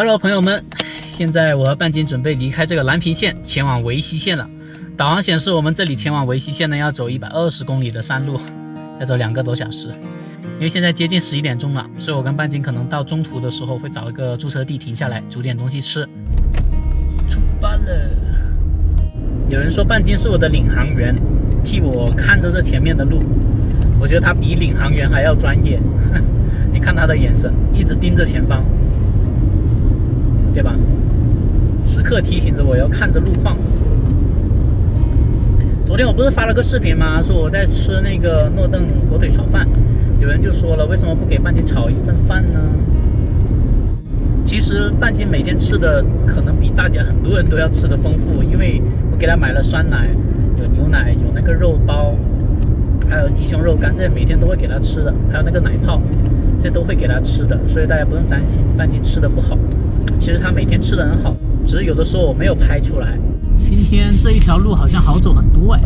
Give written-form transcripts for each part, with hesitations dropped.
Hello， 朋友们，现在我和半斤准备离开这个蓝平县，前往维西县了。导航显示我们这里前往维西县呢，要走120公里的山路，要走2个多小时。因为现在接近11点钟了，所以我跟半斤可能到中途的时候会找一个驻车地停下来，煮点东西吃。出发了。有人说半斤是我的领航员，替我看着这前面的路。我觉得他比领航员还要专业。你看他的眼神，一直盯着前方，对吧？时刻提醒着我要看着路况。昨天我不是发了个视频吗？说我在吃那个诺顿火腿炒饭，有人就说了，为什么不给半斤炒一份饭呢？其实半斤每天吃的可能比大家很多人都要吃的丰富，因为我给他买了酸奶，有牛奶，有那个肉包，还有鸡胸肉干，这些每天都会给他吃的，还有那个奶泡，这些都会给他吃的，所以大家不用担心半斤吃的不好。其实他每天吃的很好，只是有的时候我没有拍出来。今天这一条路好像好走很多哎，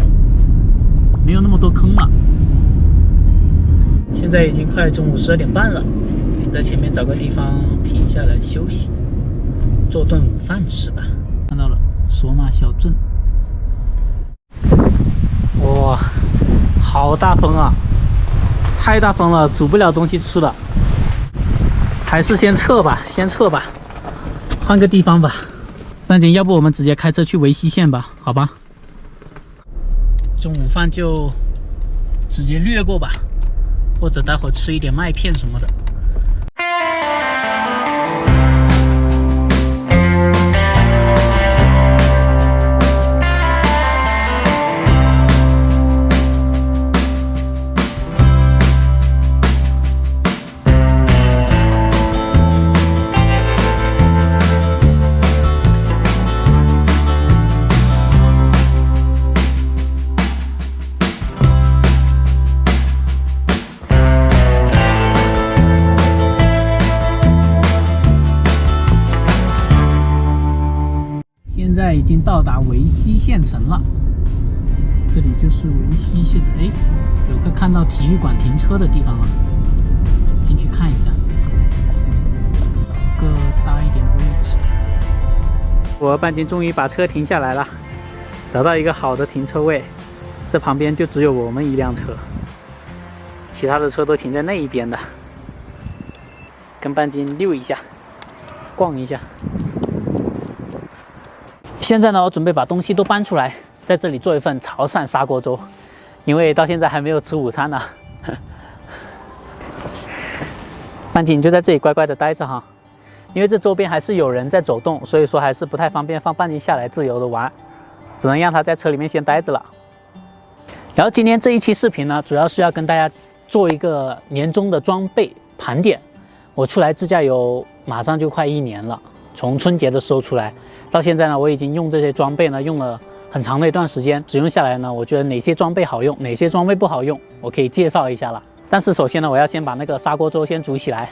没有那么多坑了。现在已经快中午12点半了，在前面找个地方停下来休息，做顿午饭吃吧。看到了索马小镇，哇，好大风啊，太大风了，煮不了东西吃了，还是先撤吧，换个地方吧。半斤，要不我们直接开车去维西县吧，好吧？中午饭就直接略过吧，或者待会儿吃一点麦片什么的。现在已经到达维西县城了，这里就是维西县城。哎，有个看到体育馆停车的地方了，进去看一下，找个大一点的位置。我和半斤终于把车停下来了，找到一个好的停车位，这旁边就只有我们一辆车，其他的车都停在那一边的。跟半斤溜一下，逛一下。现在呢，我准备把东西都搬出来，在这里做一份潮汕砂锅粥，因为到现在还没有吃午餐呢。半斤就在这里乖乖的待着哈，因为这周边还是有人在走动，所以说还是不太方便放半斤下来自由的玩，只能让他在车里面先待着了。然后今天这一期视频呢，主要是要跟大家做一个年终的装备盘点。我出来自驾游马上就快1年了，从春节的时候出来。到现在呢，我已经用这些装备呢用了很长的一段时间，使用下来呢，我觉得哪些装备好用，哪些装备不好用，我可以介绍一下了。但是首先呢，我要先把那个砂锅粥先煮起来。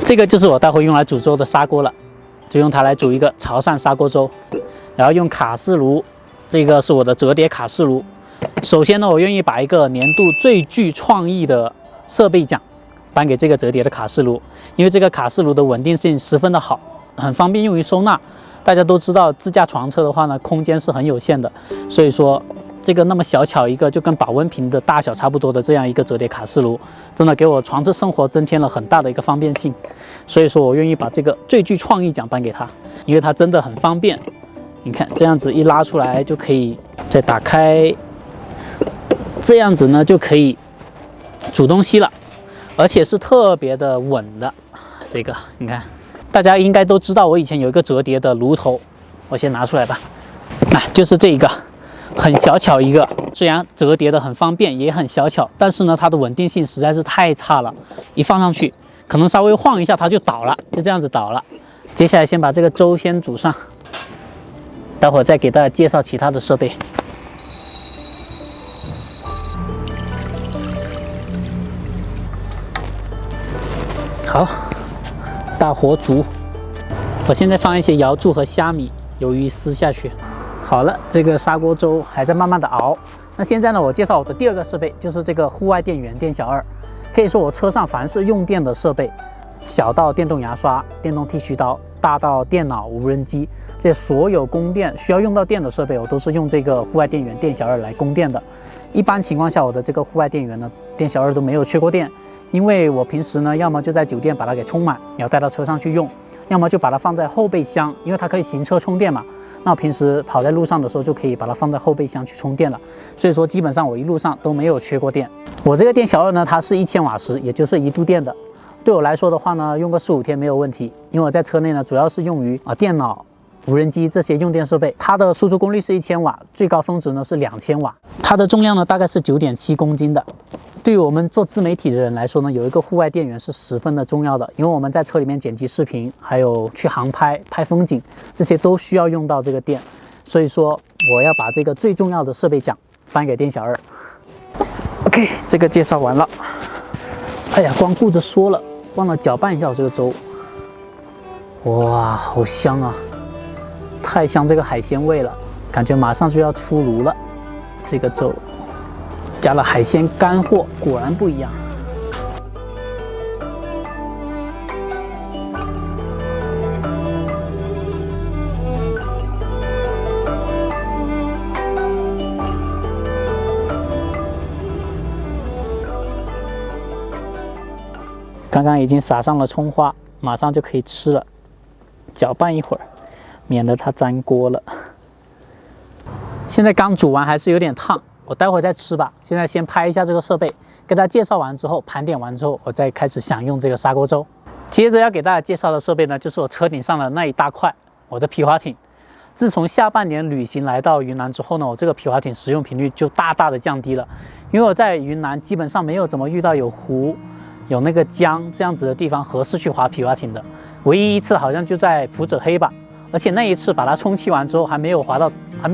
这个就是我待会用来煮粥的砂锅了，就用它来煮一个潮汕砂锅粥。然后用卡式炉，这个是我的折叠卡式炉。首先呢，我愿意把一个年度最具创意的设备奖颁给这个折叠的卡式炉，因为这个卡式炉的稳定性十分的好，很方便用于收纳。大家都知道自驾床车的话呢，空间是很有限的，所以说这个那么小巧一个就跟保温瓶的大小差不多的这样一个折叠卡式炉，真的给我床车生活增添了很大的一个方便性。所以说我愿意把这个最具创意奖颁给他，因为它真的很方便。你看这样子一拉出来就可以再打开，这样子呢就可以煮东西了，而且是特别的稳的。这个你看，大家应该都知道我以前有一个折叠的炉头，我先拿出来吧。就是这一个很小巧一个，虽然折叠的很方便也很小巧，但是呢它的稳定性实在是太差了，一放上去可能稍微晃一下它就倒了，就这样子倒了。接下来先把这个粥先煮上，待会儿再给大家介绍其他的设备。好，大火煮。我现在放一些瑶柱和虾米，鱿鱼丝下去。好了，这个砂锅粥还在慢慢的熬，那现在呢，我介绍我的第二个设备，就是这个户外电源电小二。可以说我车上凡是用电的设备，小到电动牙刷、电动剃须刀，大到电脑、无人机，这所有供电需要用到电的设备，我都是用这个户外电源电小二来供电的。一般情况下，我的这个户外电源呢，电小二都没有缺过电，因为我平时呢，要么就在酒店把它给充满，要带到车上去用，要么就把它放在后备箱，因为它可以行车充电嘛。那我平时跑在路上的时候，就可以把它放在后备箱去充电了。所以说，基本上我一路上都没有缺过电。我这个电小二呢，它是1000瓦时，也就是1度电的。对我来说的话呢，用个4、5天没有问题。因为我在车内呢，主要是用于电脑、无人机这些用电设备。它的输出功率是1000瓦，最高峰值呢是2000瓦。它的重量呢大概是9.7公斤的。对于我们做自媒体的人来说呢，有一个户外电源是十分的重要的，因为我们在车里面剪辑视频，还有去航拍、拍风景，这些都需要用到这个电。所以说，我要把这个最重要的设备奖颁给电小二。OK， 这个介绍完了。哎呀，光顾着说了，忘了搅拌一下我这个粥。哇，好香啊！太香这个海鲜味了，感觉马上就要出炉了。这个粥加了海鲜干货，果然不一样。刚刚已经撒上了葱花，马上就可以吃了。搅拌一会儿，免得它粘锅了。现在刚煮完，还是有点烫，我待会儿再吃吧。现在先拍一下这个设备，给大家介绍完之后，盘点完之后，我再开始享用这个砂锅粥。接着要给大家介绍的设备呢，就是我车顶上的那一大块，我的皮划艇。自从下半年旅行来到云南之后呢，我这个皮划艇使用频率就大大的降低了，因为我在云南基本上没有怎么遇到有湖、有那个江这样子的地方合适去划皮划艇的，唯一一次好像就在普者黑吧，而且那一次把它充气完之后还没有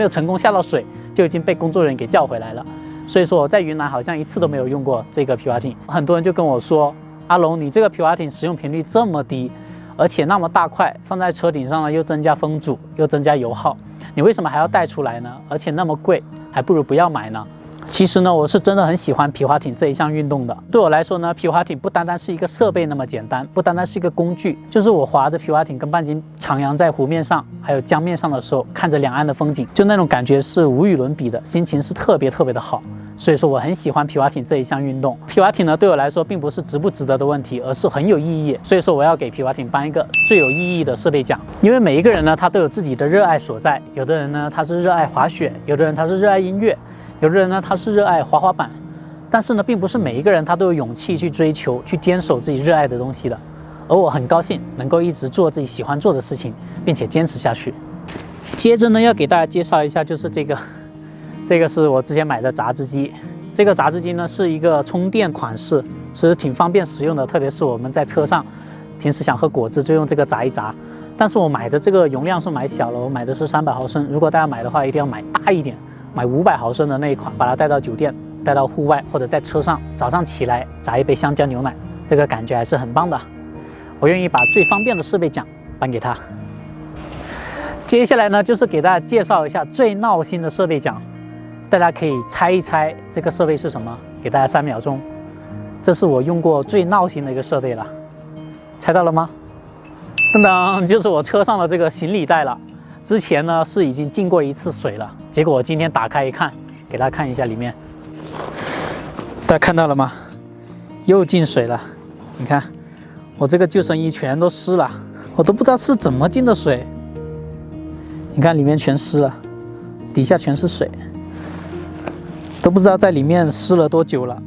成功下到水，就已经被工作人员给叫回来了。所以说我在云南好像一次都没有用过这个皮划艇。很多人就跟我说，阿龙，你这个皮划艇使用频率这么低，而且那么大块放在车顶上呢，又增加风阻，又增加油耗，你为什么还要带出来呢？而且那么贵，还不如不要买呢。其实呢，我是真的很喜欢皮划艇这一项运动的。对我来说呢，皮划艇不单单是一个设备那么简单，不单单是一个工具，就是我划着皮划艇跟半斤徜徉在湖面上，还有江面上的时候，看着两岸的风景，就那种感觉是无与伦比的，心情是特别的好。所以说我很喜欢皮划艇这一项运动。皮划艇呢，对我来说并不是值不值得的问题，而是很有意义。所以说我要给皮划艇颁一个最有意义的设备奖。因为每一个人呢，他都有自己的热爱所在。有的人呢，他是热爱滑雪；有的人他是热爱音乐；有的人呢，他是热爱滑滑板。但是呢，并不是每一个人他都有勇气去追求、去坚守自己热爱的东西的。而我很高兴能够一直做自己喜欢做的事情，并且坚持下去。接着呢，要给大家介绍一下，就是这个是我之前买的榨汁机。这个榨汁机呢是一个充电款式，是挺方便实用的，特别是我们在车上平时想喝果汁就用这个榨一榨。但是我买的这个容量是买小了，我买的是300毫升。如果大家买的话，一定要买大一点，买500毫升的那一款，把它带到酒店、带到户外或者在车上，早上起来榨一杯香蕉牛奶，这个感觉还是很棒的。我愿意把最方便的设备奖颁给他。接下来呢，就是给大家介绍一下最闹心的设备奖。大家可以猜一猜这个设备是什么，给大家3秒钟。这是我用过最闹心的一个设备了，猜到了吗？噔噔，就是我车上的这个行李袋了。之前呢是已经进过一次水了，结果我今天打开一看，给大家看一下里面，大家看到了吗？又进水了。你看我这个救生衣全都湿了，我都不知道是怎么进的水。你看里面全湿了，底下全是水，都不知道在里面湿了多久了。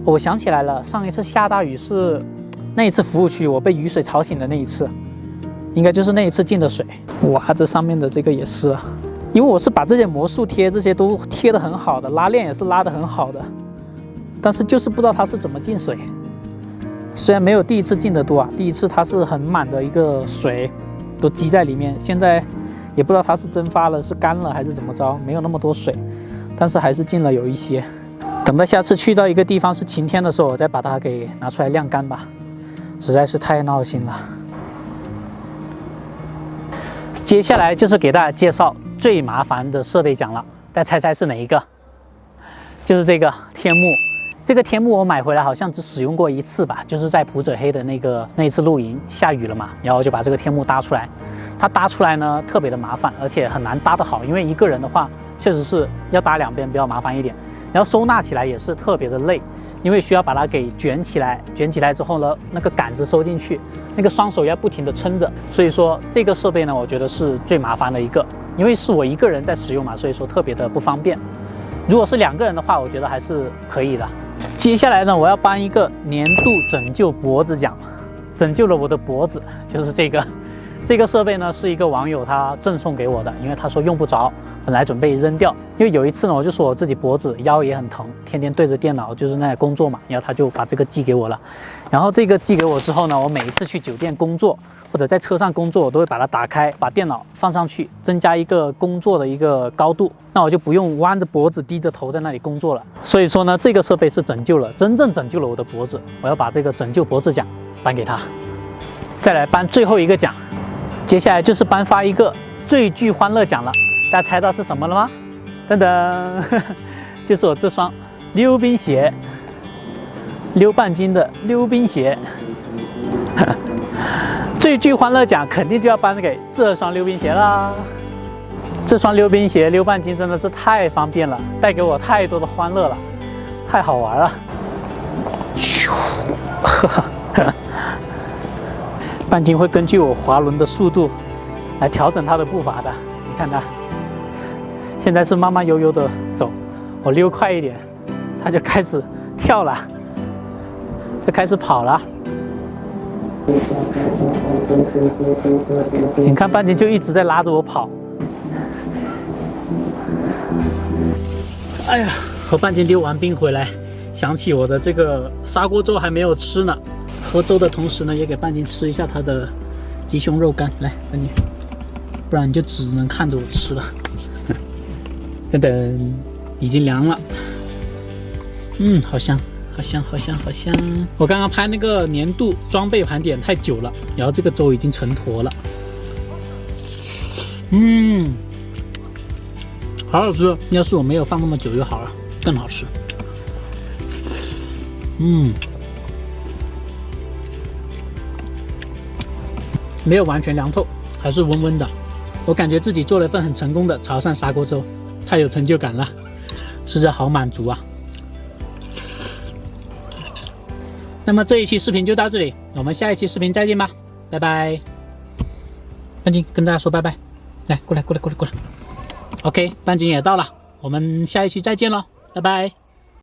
我想起来了，上一次下大雨是那一次服务区我被雨水吵醒的那一次，应该就是那一次进的水。哇，这上面的这个也是了，因为我是把这些魔术贴这些都贴得很好的，拉链也是拉得很好的，但是就是不知道它是怎么进水。虽然没有第一次进得多啊，第一次它是很满的一个水都积在里面，现在也不知道它是蒸发了是干了还是怎么着，没有那么多水，但是还是进了有一些。等到下次去到一个地方是晴天的时候，我再把它给拿出来晾干吧，实在是太闹心了。接下来就是给大家介绍最麻烦的设备奖了，大家猜猜是哪一个？就是这个天幕。这个天幕我买回来好像只使用过一次吧，就是在普者黑的那一次露营，下雨了嘛，然后就把这个天幕搭出来。它搭出来呢特别的麻烦，而且很难搭得好，因为一个人的话确实是要搭两边比较麻烦一点，然后收纳起来也是特别的累，因为需要把它给卷起来，卷起来之后呢，那个杆子收进去，那个双手要不停的撑着，所以说这个设备呢，我觉得是最麻烦的一个，因为是我一个人在使用嘛，所以说特别的不方便。如果是2个人的话，我觉得还是可以的。接下来呢，我要颁一个年度拯救脖子奖，拯救了我的脖子，就是这个。这个设备呢是一个网友他赠送给我的，因为他说用不着，本来准备扔掉。因为有一次呢，我就说我自己脖子腰也很疼，天天对着电脑就是那工作嘛，然后他就把这个寄给我了。然后这个寄给我之后呢，我每一次去酒店工作或者在车上工作，我都会把它打开，把电脑放上去，增加一个工作的一个高度，那我就不用弯着脖子低着头在那里工作了。所以说呢，这个设备是真正拯救了我的脖子，我要把这个拯救脖子奖颁给他。再来颁最后一个奖。接下来就是颁发一个最具欢乐奖了，大家猜到是什么了吗？噔噔，就是我这双溜冰鞋，溜半斤的溜冰鞋。最具欢乐奖肯定就要颁给这双溜冰鞋啦！这双溜冰鞋溜半斤真的是太方便了，带给我太多的欢乐了，太好玩了。半斤会根据我滑轮的速度来调整它的步伐的。你看它，现在是慢慢悠悠的走，我溜快一点，它就开始跳了，就开始跑了。你看半斤就一直在拉着我跑。哎呀，和半斤溜完冰回来，想起我的这个砂锅粥还没有吃呢。喝粥的同时呢，也给半斤吃一下它的鸡胸肉干。来，半斤，不然你就只能看着我吃了。噔噔，已经凉了。好香，好香，好香，好香！我刚刚拍那个年度装备盘点太久了，然后这个粥已经成坨了。好好吃！要是我没有放那么久就好了，更好吃。没有完全凉透，还是温温的。我感觉自己做了一份很成功的潮汕砂锅粥，太有成就感了，吃着好满足啊。那么这一期视频就到这里，我们下一期视频再见吧，拜拜。半斤跟大家说拜拜，来，过来。OK， 半斤也到了，我们下一期再见喽，拜拜。